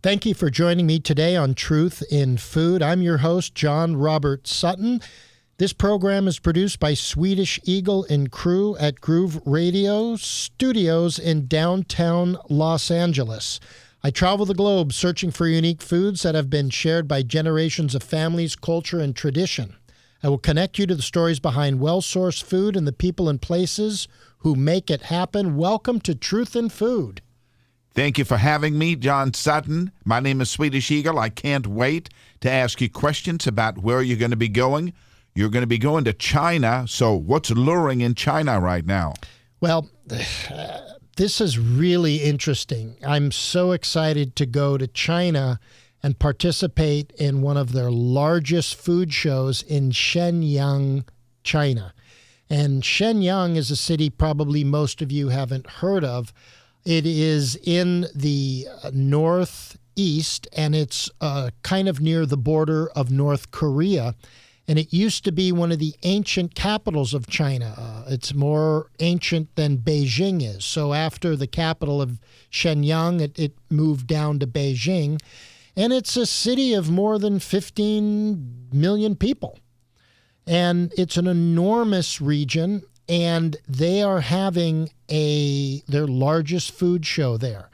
Thank you for joining me today on Truth in Food. I'm your host, John Robert Sutton. This program is produced by Swedish Eagle and crew at Groove Radio Studios in downtown Los Angeles. I travel the globe searching for unique foods that have been shared by generations of families, culture, and tradition. I will connect you to the stories behind well-sourced food and the people and places who make it happen. Welcome to Truth in Food. Thank you for having me, John Sutton. My name is Swedish Eagle. I can't wait to ask you questions about where you're going to be going. You're going to be going to China, so what's luring in China right now? Well, this is really interesting. I'm so excited to go to China and participate in one of their largest food shows in Shenyang, China. And Shenyang is a city probably most of you haven't heard of. It is in the northeast, and it's kind of near the border of North Korea. And it used to be one of the ancient capitals of China. It's more ancient than Beijing is. So after the capital of Shenyang, it moved down to Beijing. And it's a city of more than 15 million people. And it's an enormous region. And they are having their largest food show there.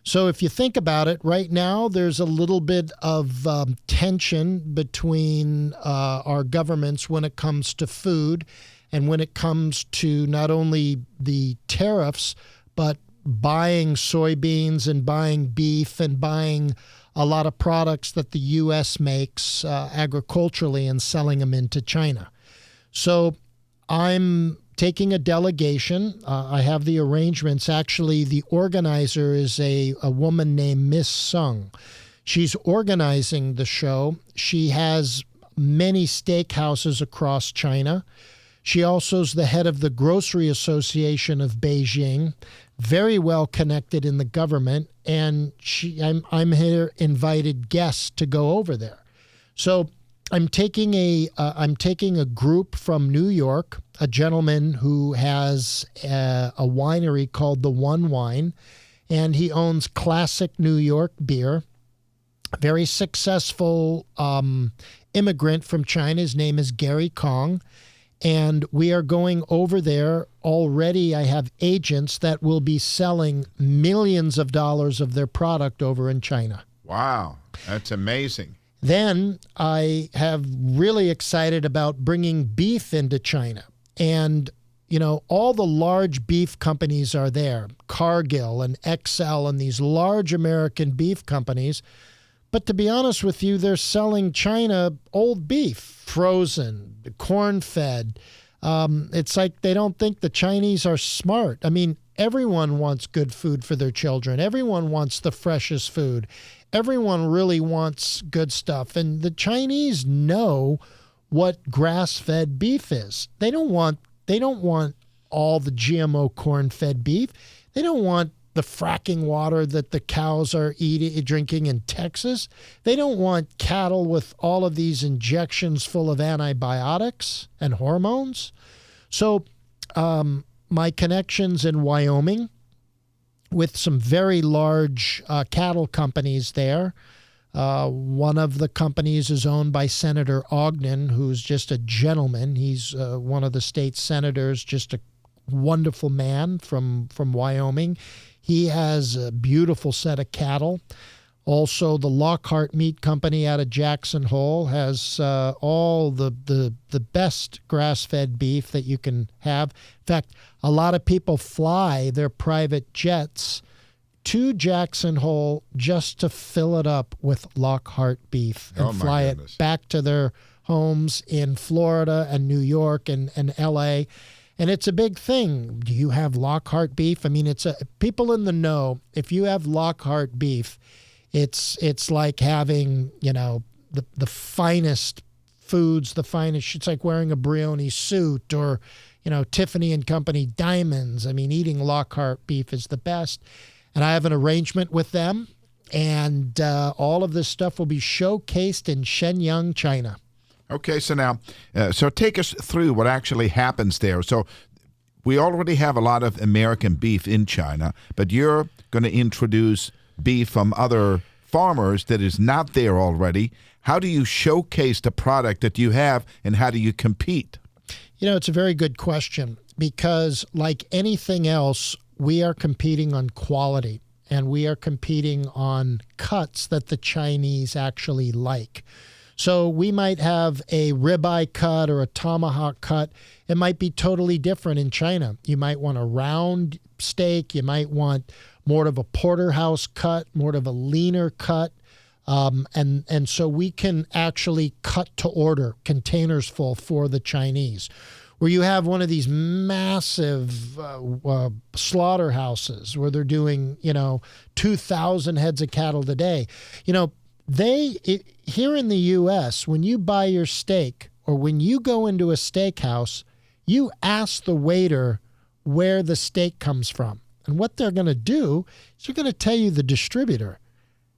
So if you think about it, right now there's a little bit of tension between our governments when it comes to food and when it comes to not only the tariffs, but buying soybeans and buying beef and buying a lot of products that the U.S. makes agriculturally and selling them into China. So I'm taking a delegation. I have the arrangements. Actually, the organizer is a woman named Miss Sung. She's organizing the show. She has many steakhouses across China. She also is the head of the Grocery Association of Beijing, very well connected in the government, and I'm here invited guests to go over there. So I'm taking a group from New York, a gentleman who has a winery called The One Wine, and he owns classic New York beer. Very successful immigrant from China. His name is Gary Kong, and we are going over there. Already I have agents that will be selling millions of dollars of their product over in China. Wow, that's amazing. Then I have really excited about bringing beef into China. And, you know, all the large beef companies are there, Cargill and XL and these large American beef companies. But to be honest with you, they're selling China old beef, frozen, corn-fed. It's like they don't think the Chinese are smart. I mean, everyone wants good food for their children. Everyone wants the freshest food. Everyone really wants good stuff. And the Chinese know what grass-fed beef is. They don't want all the GMO corn-fed beef. They don't want the fracking water that the cows are drinking in Texas. They don't want cattle with all of these injections full of antibiotics and hormones. So my connections in Wyoming with some very large cattle companies there. One of the companies is owned by Senator Ogden, who's just a gentleman. He's one of the state senators, just a wonderful man from Wyoming. He has a beautiful set of cattle. Also, the Lockhart Meat Company out of Jackson Hole has all the best grass-fed beef that you can have. In fact, a lot of people fly their private jets to Jackson Hole just to fill it up with Lockhart beef and fly it back to their homes in Florida and New York and L.A., and it's a big thing. Do you have Lockhart beef? I mean, people in the know, if you have Lockhart beef, it's like having, you know, the finest foods, the finest. It's like wearing a Brioni suit or, you know, Tiffany and Company diamonds. I mean, eating Lockhart beef is the best. And I have an arrangement with them, and all of this stuff will be showcased in Shenyang, China. Okay, so now, so take us through what actually happens there. So we already have a lot of American beef in China, but you're going to introduce beef from other farmers that is not there already? How do you showcase the product that you have, and how do you compete? It's a very good question, because like anything else, we are competing on quality, and we are competing on cuts that the Chinese actually like. So we might have a ribeye cut or a tomahawk cut. It might be totally different in China. You might want a round steak. You might want more of a porterhouse cut, more of a leaner cut. And so we can actually cut to order containers full for the Chinese. Where you have one of these massive slaughterhouses where they're doing, 2,000 heads of cattle a day. Here in the U.S., when you buy your steak or when you go into a steakhouse, you ask the waiter where the steak comes from. And what they're going to do is they're going to tell you the distributor.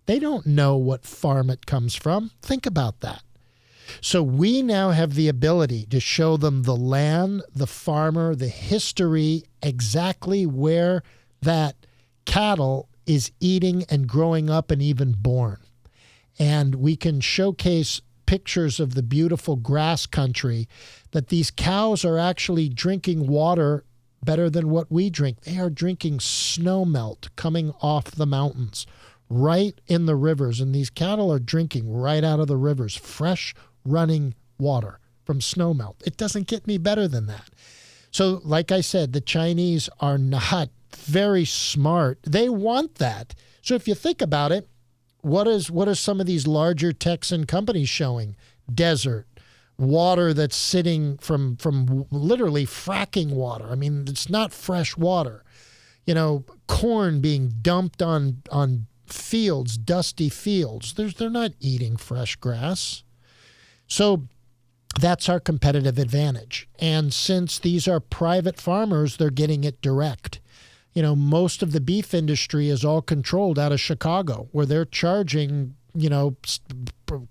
They don't know what farm it comes from. Think about that. So we now have the ability to show them the land, the farmer, the history, exactly where that cattle is eating and growing up and even born. And we can showcase pictures of the beautiful grass country, that these cows are actually drinking water better than what we drink. They are drinking snow melt coming off the mountains, right in the rivers. And these cattle are drinking right out of the rivers, fresh running water from snow melt. It doesn't get any better than that. So like I said, the Chinese are not very smart. They want that. So if you think about it, what are some of these larger Texan companies showing? Desert, water that's sitting from literally fracking water. I mean, it's not fresh water. Corn being dumped on fields, dusty fields. They're not eating fresh grass. So that's our competitive advantage. And since these are private farmers, they're getting it direct. Most of the beef industry is all controlled out of Chicago, where they're charging,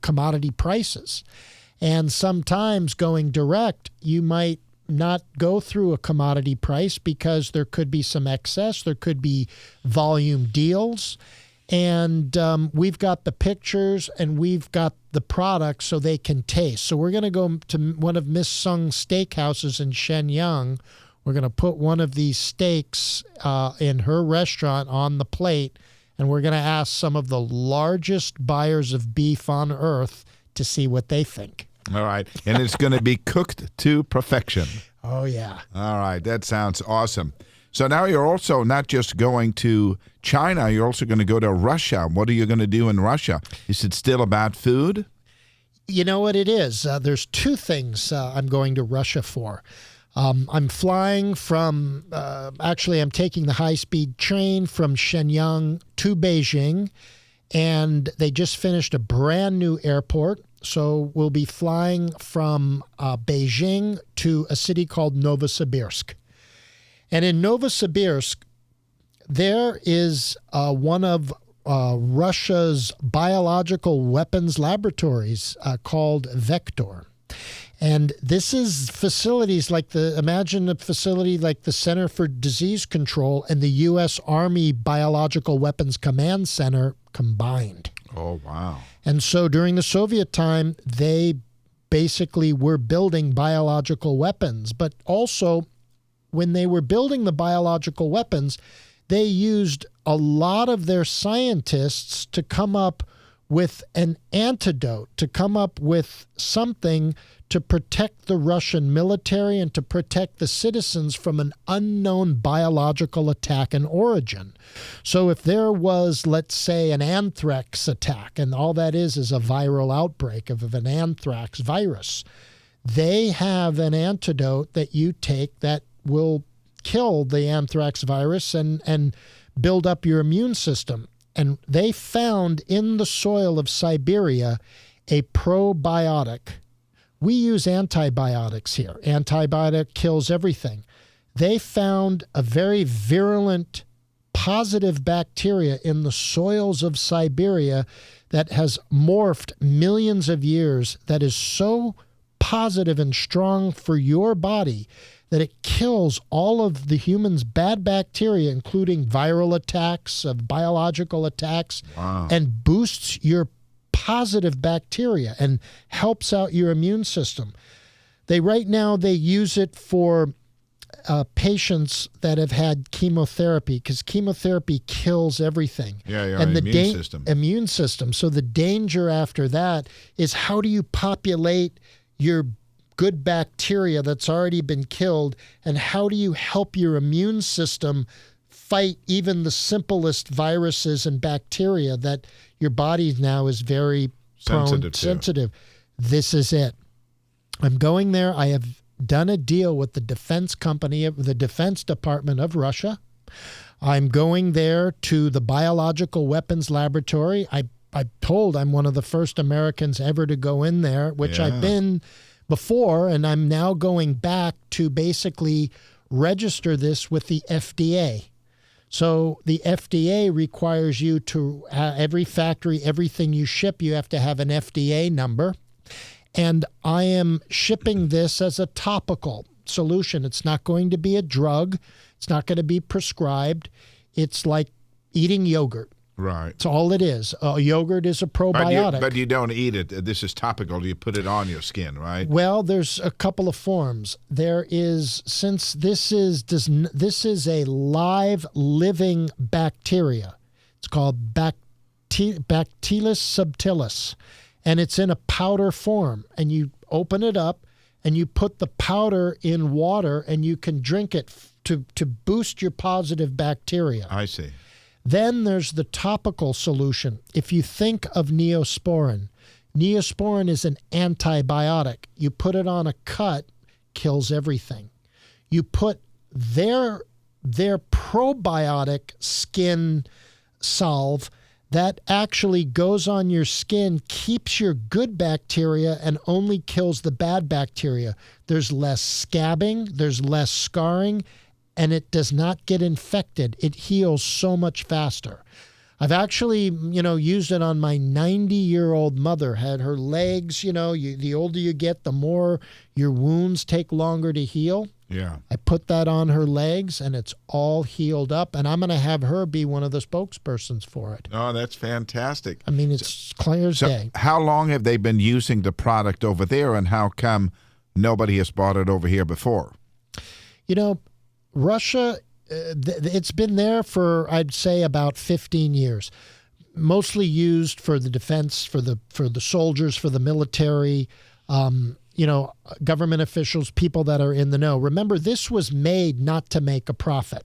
commodity prices. And sometimes going direct, you might not go through a commodity price because there could be some excess, there could be volume deals. And we've got the pictures and we've got the product so they can taste. So we're going to go to one of Miss Sung's steakhouses in Shenyang. We're going to put one of these steaks in her restaurant on the plate, and we're going to ask some of the largest buyers of beef on earth to see what they think. All right. And it's going to be cooked to perfection. Oh, yeah. All right. That sounds awesome. So now you're also not just going to China, you're also going to go to Russia. What are you going to do in Russia? Is it still about food? You know what it is? There's two things I'm going to Russia for. I'm flying from, I'm taking the high-speed train from Shenyang to Beijing, and they just finished a brand new airport. So we'll be flying from Beijing to a city called Novosibirsk. And in Novosibirsk, there is one of Russia's biological weapons laboratories called Vector. And this is facilities imagine a facility like the Center for Disease Control and the U.S. Army Biological Weapons Command Center combined. Oh, wow. And so during the Soviet time, they basically were building biological weapons. But also, when they were building the biological weapons, they used a lot of their scientists to come up with an antidote, to come up with something to protect the Russian military and to protect the citizens from an unknown biological attack in origin. So if there was, let's say, an anthrax attack, and all that is a viral outbreak of an anthrax virus, they have an antidote that you take that will kill the anthrax virus and build up your immune system. And they found in the soil of Siberia a probiotic. We use antibiotics here. Antibiotic kills everything. They found a very virulent positive bacteria in the soils of Siberia that has morphed millions of years, that is so positive and strong for your body that it kills all of the human's bad bacteria, including viral attacks, of biological attacks, and boosts your positive bacteria and helps out your immune system. Right now they use it for patients that have had chemotherapy, because chemotherapy kills everything. And the immune system. So the danger after that is, how do you populate your good bacteria that's already been killed, and how do you help your immune system fight even the simplest viruses and bacteria that your body now is very sensitive. This is it. I'm going there. I have done a deal with the defense company, the Defense Department of Russia. I'm going there to the biological weapons laboratory. I'm told I'm one of the first Americans ever to go in there, which I've been before, and I'm now going back to basically register this with the FDA. So the FDA requires you to, every factory, everything you ship, you have to have an FDA number. And I am shipping this as a topical solution. It's not going to be a drug. It's not going to be prescribed. It's like eating yogurt. Right. That's all it is. Yogurt is a probiotic. But you don't eat it. This is topical. You put it on your skin, right? Well, there's a couple of forms. There is, since this is a live, living bacteria. It's called Bacillus subtilis. And it's in a powder form, and you open it up and you put the powder in water and you can drink it to boost your positive bacteria. I see. Then there's the topical solution. If you think of Neosporin is an antibiotic. You put it on a cut, kills everything. You put their probiotic skin salve that actually goes on your skin, keeps your good bacteria, and only kills the bad bacteria. There's less scabbing, there's less scarring, and it does not get infected. It heals so much faster. I've actually, used it on my 90-year-old mother. Had her legs, the older you get, the more your wounds take longer to heal. Yeah. I put that on her legs, and it's all healed up, and I'm going to have her be one of the spokespersons for it. Oh, that's fantastic. I mean, it's clear as day. How long have they been using the product over there, and how come nobody has bought it over here before? Russia, it's been there for, I'd say, about 15 years. Mostly used for the defense, for the soldiers, for the military, government officials, people that are in the know. Remember, this was made not to make a profit.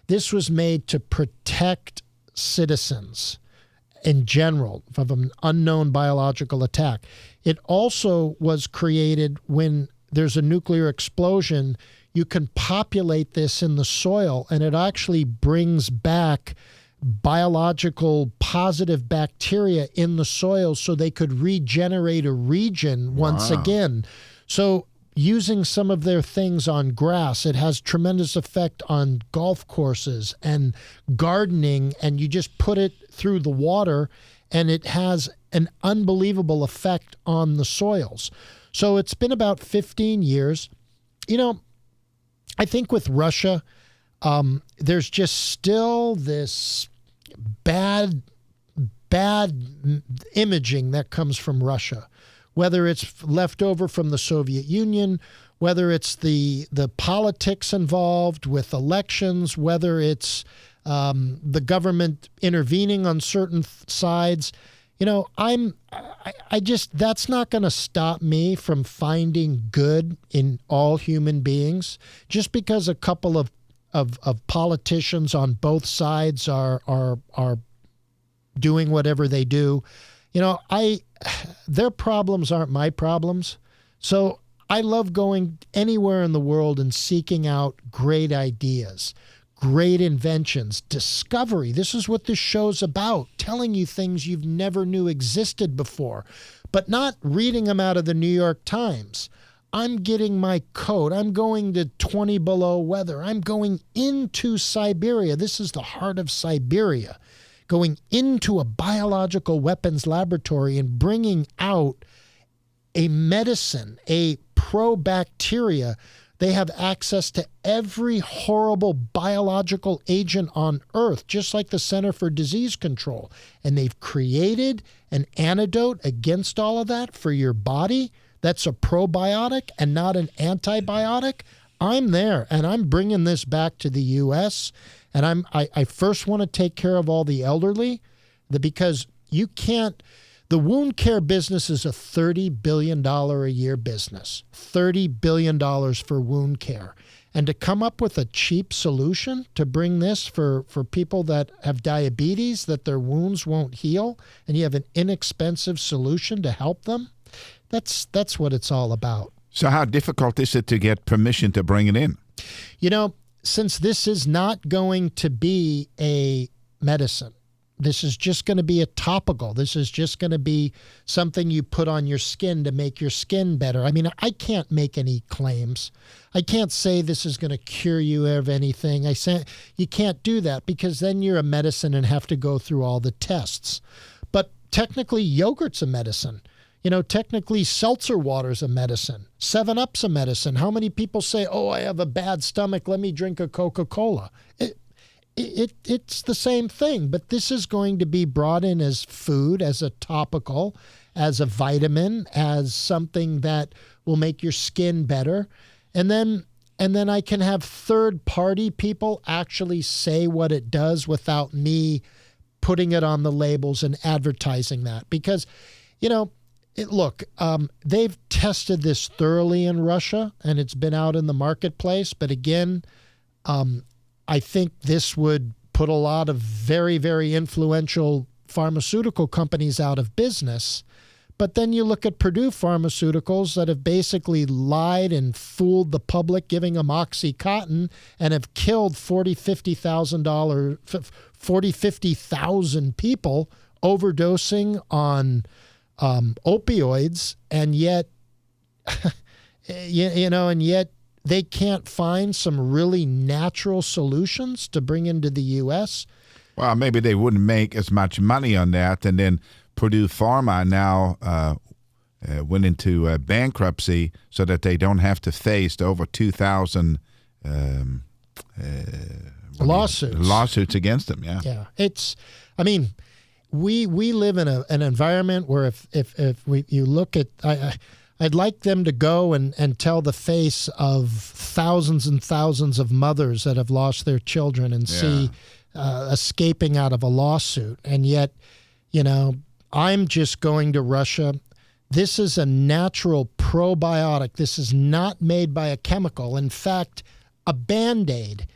This was made to protect citizens in general from an unknown biological attack. It also was created when there's a nuclear explosion. You can populate this in the soil, and it actually brings back biological positive bacteria in the soil so they could regenerate a region once again. So using some of their things on grass, it has tremendous effect on golf courses and gardening, and you just put it through the water and it has an unbelievable effect on the soils. So it's been about 15 years. I think with Russia, there's just still this bad imaging that comes from Russia, whether it's left over from the Soviet Union, whether it's the politics involved with elections, whether it's the government intervening on certain sides. That's not going to stop me from finding good in all human beings. Just because a couple of politicians on both sides are doing whatever they do, their problems aren't my problems. So I love going anywhere in the world and seeking out great ideas, great inventions, discovery. This is what this show's about, telling you things you've never knew existed before, but not reading them out of the New York Times. I'm getting my coat. I'm going to 20 below weather. I'm going into Siberia. This is the heart of Siberia. Going into a biological weapons laboratory and bringing out a medicine, a probacteria They have access to every horrible biological agent on Earth, just like the Center for Disease Control. And they've created an antidote against all of that for your body that's a probiotic and not an antibiotic. I'm there, and I'm bringing this back to the U.S., and I first want to take care of all the elderly, because you can't. The wound care business is a $30 billion a year business, $30 billion for wound care. And to come up with a cheap solution to bring this for people that have diabetes, that their wounds won't heal, and you have an inexpensive solution to help them, that's what it's all about. So how difficult is it to get permission to bring it in? You know, since this is not going to be a medicine, this is just going to be a topical. This is just going to be something you put on your skin to make your skin better. I mean, I can't make any claims. I can't say this is going to cure you of anything. You can't do that, because then you're a medicine and have to go through all the tests. But technically, yogurt's a medicine. You know, technically, seltzer water's a medicine. 7-Up's a medicine. How many people say, oh, I have a bad stomach, let me drink a Coca-Cola? It's the same thing, but this is going to be brought in as food, as a topical, as a vitamin, as something that will make your skin better. And then I can have third-party people actually say what it does without me putting it on the labels and advertising that. Because, you know, they've tested this thoroughly in Russia, and it's been out in the marketplace. But again, I think this would put a lot of very, very influential pharmaceutical companies out of business. But then you look at Purdue Pharmaceuticals that have basically lied and fooled the public, giving them OxyContin, and have killed 50,000 people overdosing on opioids, and yet, and yet they can't find some really natural solutions to bring into the U.S. Well, maybe they wouldn't make as much money on that, and then Purdue Pharma now went into bankruptcy so that they don't have to face over 2,000 lawsuits against them. Yeah. We live in an environment where if you look at, I'd like them to go and tell the face of thousands and thousands of mothers that have lost their children and see escaping out of a lawsuit. And yet, I'm just going to Russia. This is a natural probiotic. This is not made by a chemical. In fact, a Band-Aid.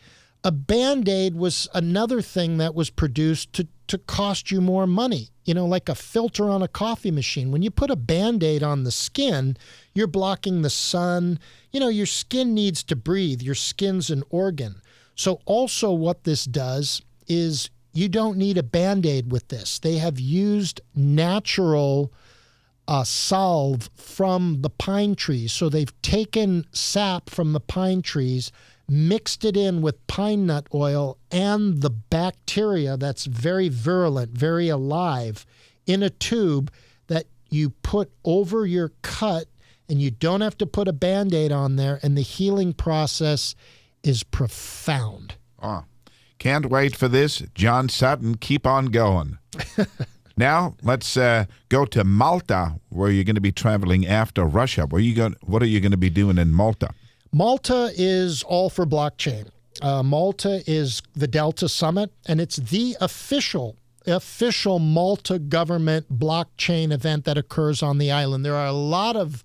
A Band-Aid was another thing that was produced to cost you more money, like a filter on a coffee machine. When you put a Band-Aid on the skin, you're blocking the sun. Your skin needs to breathe. Your skin's an organ. So also what this does is you don't need a Band-Aid with this. They have used natural salve from the pine trees. So they've taken sap from the pine trees, mixed it in with pine nut oil and the bacteria that's very virulent, very alive, in a tube that you put over your cut, and you don't have to put a Band-Aid on there, and the healing process is profound. Oh, can't wait for this. John Sutton, keep on going. Now, let's go to Malta, where you're going to be traveling after Russia. What are you going to be doing in Malta? Malta is all for blockchain. Malta is the Delta Summit, and it's the official Malta government blockchain event that occurs on the island. There are a lot of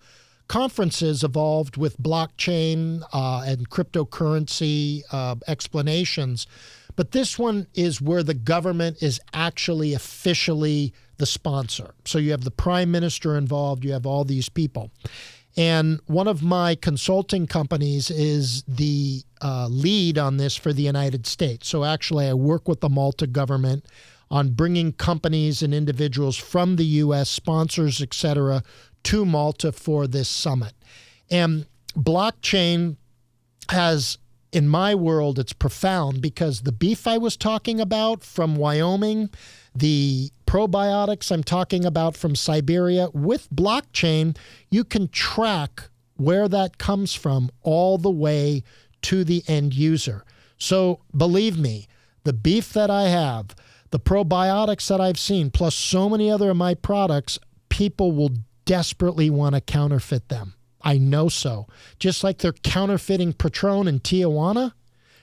conferences involved with blockchain and cryptocurrency explanations, but this one is where the government is actually officially the sponsor. So you have the prime minister involved, you have all these people. And one of my consulting companies is the lead on this for the United States. So actually, I work with the Malta government on bringing companies and individuals from the U.S., sponsors, et cetera, to Malta for this summit. And blockchain has, in my world, it's profound, because the beef I was talking about from Wyoming, the probiotics I'm talking about from Siberia, with blockchain, you can track where that comes from all the way to the end user. So believe me, the beef that I have, the probiotics that I've seen, plus so many other of my products, people will desperately want to counterfeit them. I know so. Just like they're counterfeiting Patron in Tijuana,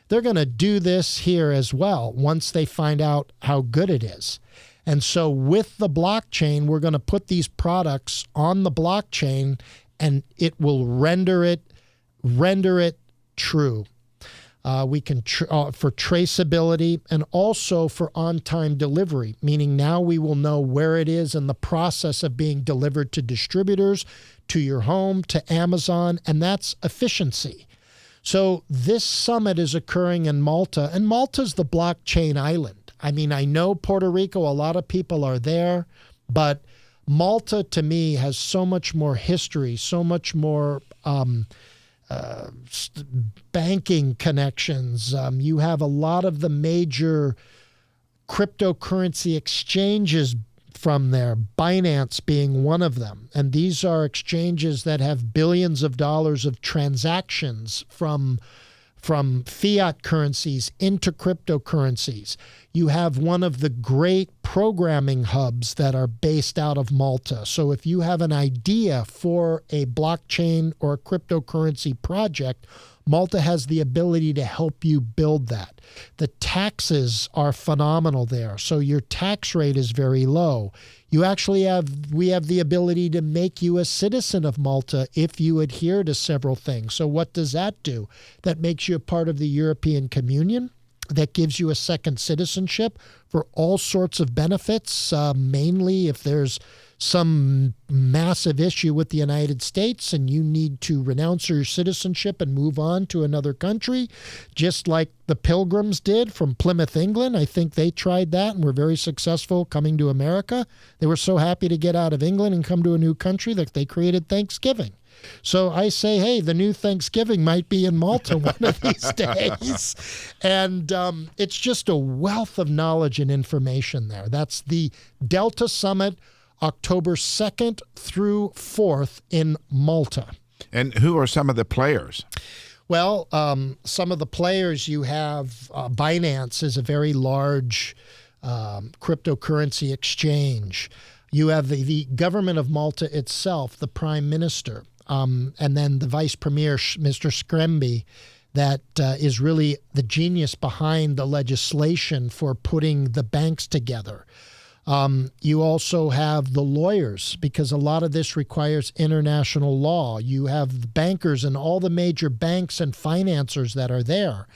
they're going to do this here as well once they find out how good it is. And so with the blockchain, we're going to put these products on the blockchain, and it will render it true. We can for traceability and also for on-time delivery, meaning now we will know where it is in the process of being delivered to distributors, to your home, to Amazon, and that's efficiency. So this summit is occurring in Malta, and Malta's the blockchain island. I mean, I know Puerto Rico, a lot of people are there, but Malta to me has so much more history, so much more banking connections. You have a lot of the major cryptocurrency exchanges from there, Binance being one of them. And these are exchanges that have billions of dollars of transactions from fiat currencies into cryptocurrencies. You have one of the great programming hubs that are based out of Malta. So if you have an idea for a blockchain or a cryptocurrency project, Malta has the ability to help you build that. The taxes are phenomenal there, so your tax rate is very low. We have the ability to make you a citizen of Malta if you adhere to several things. So what does that do? That makes you a part of the European Communion. That gives you a second citizenship for all sorts of benefits, mainly if there's some massive issue with the United States and you need to renounce your citizenship and move on to another country, just like the Pilgrims did from Plymouth, England. I think they tried that and were very successful coming to America. They were so happy to get out of England and come to a new country that they created Thanksgiving. So I say, hey, the new Thanksgiving might be in Malta one of these days. And it's just a wealth of knowledge and information there. That's the Delta Summit, October 2nd through 4th in Malta. And who are some of the players? Well, some of the players you have, Binance is a very large cryptocurrency exchange. You have the government of Malta itself, the prime minister. And then the vice premier, Mr. Scremby, that is really the genius behind the legislation for putting the banks together. You also have the lawyers, because a lot of this requires international law. You have the bankers and all the major banks and financiers that are there.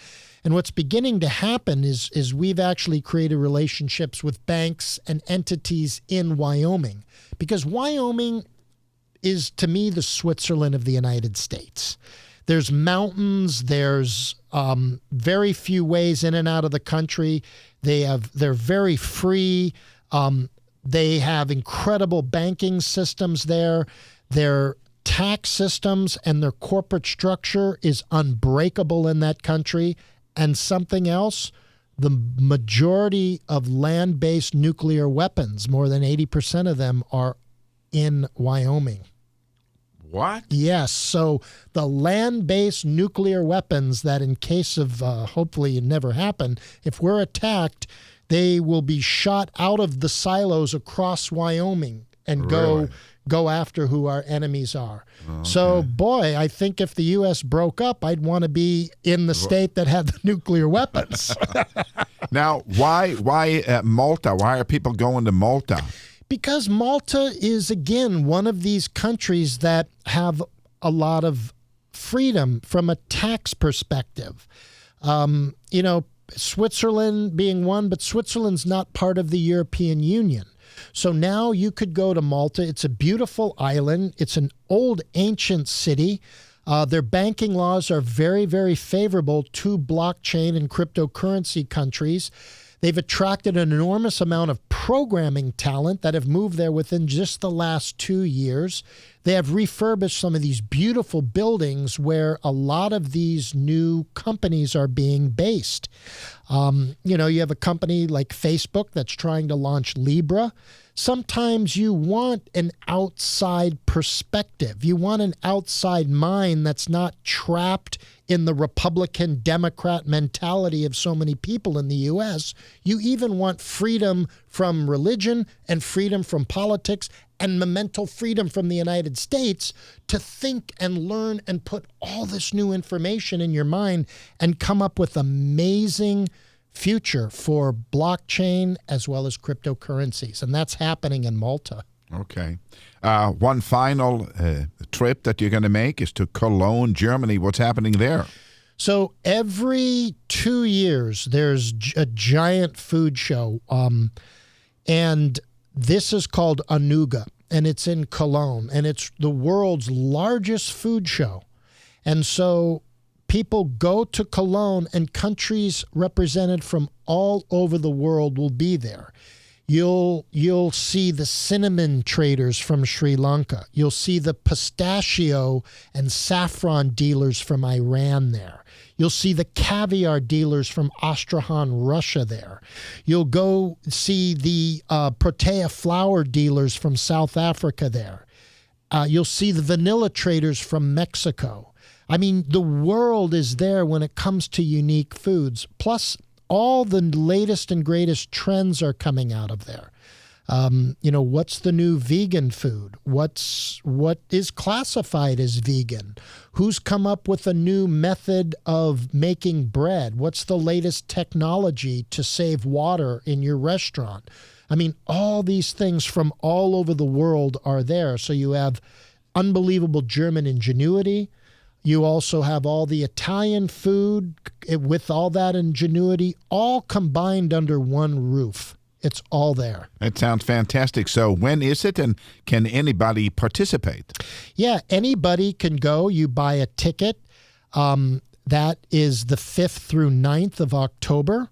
And what's beginning to happen is we've actually created relationships with banks and entities in Wyoming, because Wyoming is, to me, the Switzerland of the United States. There's mountains. There's very few ways in and out of the country. They're very free. They have incredible banking systems there. Their tax systems and their corporate structure is unbreakable in that country. And something else, the majority of land-based nuclear weapons, more than 80% of them, are in Wyoming. What? Yes. So the land-based nuclear weapons that, in case of hopefully it never happen, if we're attacked, they will be shot out of the silos across Wyoming and Really? go after who our enemies are. Okay. So, boy, I think if the U.S. broke up, I'd want to be in the state that had the nuclear weapons. Now, why Malta? Why are people going to Malta? Because Malta is, again, one of these countries that have a lot of freedom from a tax perspective. Switzerland being one, but Switzerland's not part of the European Union. So now you could go to Malta. It's a beautiful island. It's an old, ancient city. Their banking laws are very, very favorable to blockchain and cryptocurrency countries. They've attracted an enormous amount of programming talent that have moved there within just the last 2 years. They have refurbished some of these beautiful buildings where a lot of these new companies are being based. You have a company like Facebook that's trying to launch Libra. sometimes you want an outside perspective. You want an outside mind that's not trapped in the Republican Democrat mentality of so many people in the U.S. You even want freedom from religion and freedom from politics and mental freedom from the United States to think and learn and put all this new information in your mind and come up with amazing future for blockchain as well as cryptocurrencies. And that's happening in Malta. Okay. One final trip that you're going to make is to Cologne, Germany. What's happening there? So every 2 years, there's a giant food show. And this is called Anuga, and it's in Cologne. And it's the world's largest food show. And so people go to Cologne, and countries represented from all over the world will be there. You'll see the cinnamon traders from Sri Lanka. You'll see the pistachio and saffron dealers from Iran there. You'll see the caviar dealers from Astrakhan, Russia there. You'll go see the protea flour dealers from South Africa there. You'll see the vanilla traders from Mexico. I mean, the world is there when it comes to unique foods. Plus, all the latest and greatest trends are coming out of there. What's the new vegan food? What is classified as vegan? Who's come up with a new method of making bread? What's the latest technology to save water in your restaurant? I mean, all these things from all over the world are there. So you have unbelievable German ingenuity. You also have all the Italian food with all that ingenuity, all combined under one roof. It's all there. It sounds fantastic. So when is it, and can anybody participate? Yeah, anybody can go. You buy a ticket. That is the 5th through 9th of October.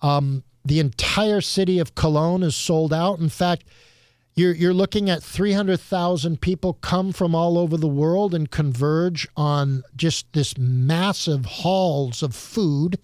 The entire city of Cologne is sold out. In fact, you're looking at 300,000 people come from all over the world and converge on just this massive halls of food.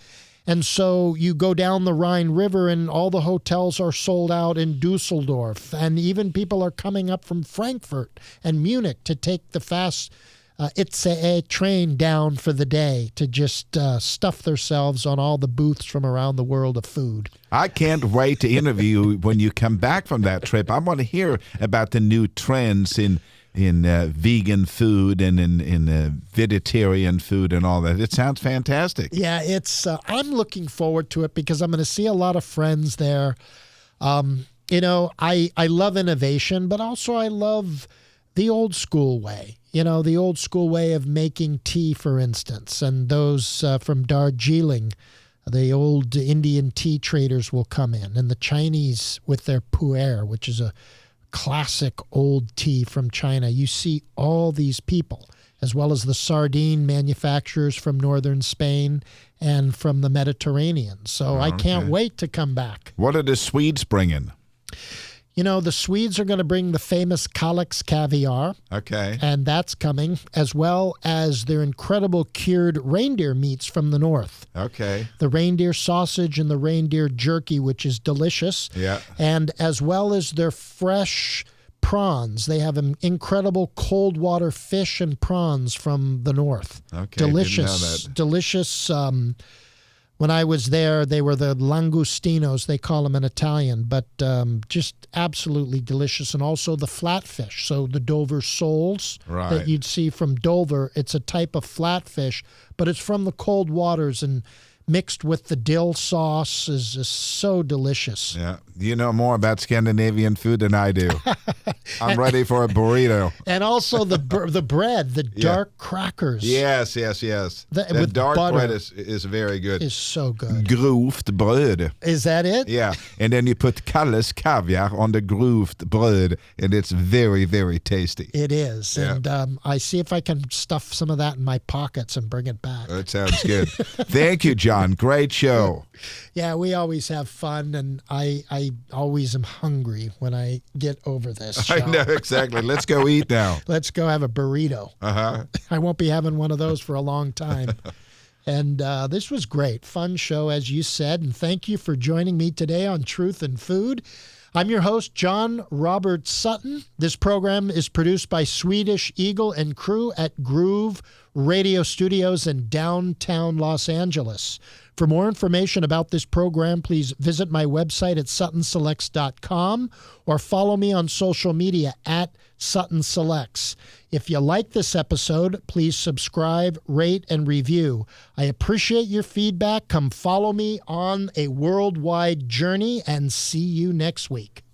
And so you go down the Rhine River and all the hotels are sold out in Dusseldorf. And even people are coming up from Frankfurt and Munich to take the fast ICE train down for the day to just stuff themselves on all the booths from around the world of food. I can't wait to interview you when you come back from that trip. I want to hear about the new trends in vegan food and in vegetarian food and all that. It sounds fantastic. Yeah, I'm looking forward to it because I'm going to see a lot of friends there. I love innovation, but also I love the old school way. The old school way of making tea, for instance, and those from Darjeeling, the old Indian tea traders will come in, and the Chinese with their pu'er, which is a classic old tea from China. You see all these people, as well as the sardine manufacturers from northern Spain and from the Mediterranean. So I can't wait to come back. What are the Swedes bringing? The Swedes are going to bring the famous Kalix caviar. Okay. And that's coming, as well as their incredible cured reindeer meats from the north. Okay. The reindeer sausage and the reindeer jerky, which is delicious. Yeah. And as well as their fresh prawns. They have an incredible cold water fish and prawns from the north. Okay. Delicious. Delicious. When I was there, they were the langostinos, they call them in Italian, but just absolutely delicious. And also the flatfish, so the Dover soles that you'd see from Dover. It's a type of flatfish, but it's from the cold waters and mixed with the dill sauce is so delicious. Yeah, you know more about Scandinavian food than I do. I'm ready for a burrito. And also the bread, the dark crackers. Yes. The dark bread is very good. Is so good. Grovt bröd. Is that it? Yeah, and then you put Kalles caviar on the grovt bröd, and it's very, very tasty. It is. Yeah. And I see if I can stuff some of that in my pockets and bring it back. That sounds good. Thank you, John. Great show. Yeah, we always have fun, and I always am hungry when I get over this show. I know, exactly. Let's go eat now. Let's go have a burrito. I won't be having one of those for a long time. And this was great. Fun show, as you said, and thank you for joining me today on Truth and Food. I'm your host, John Robert Sutton. This program is produced by Swedish Eagle and crew at Groove Radio Studios in downtown Los Angeles. For more information about this program, please visit my website at suttonselects.com or follow me on social media at Sutton Selects. If you like this episode, please subscribe, rate, and review. I appreciate your feedback. Come follow me on a worldwide journey, and see you next week.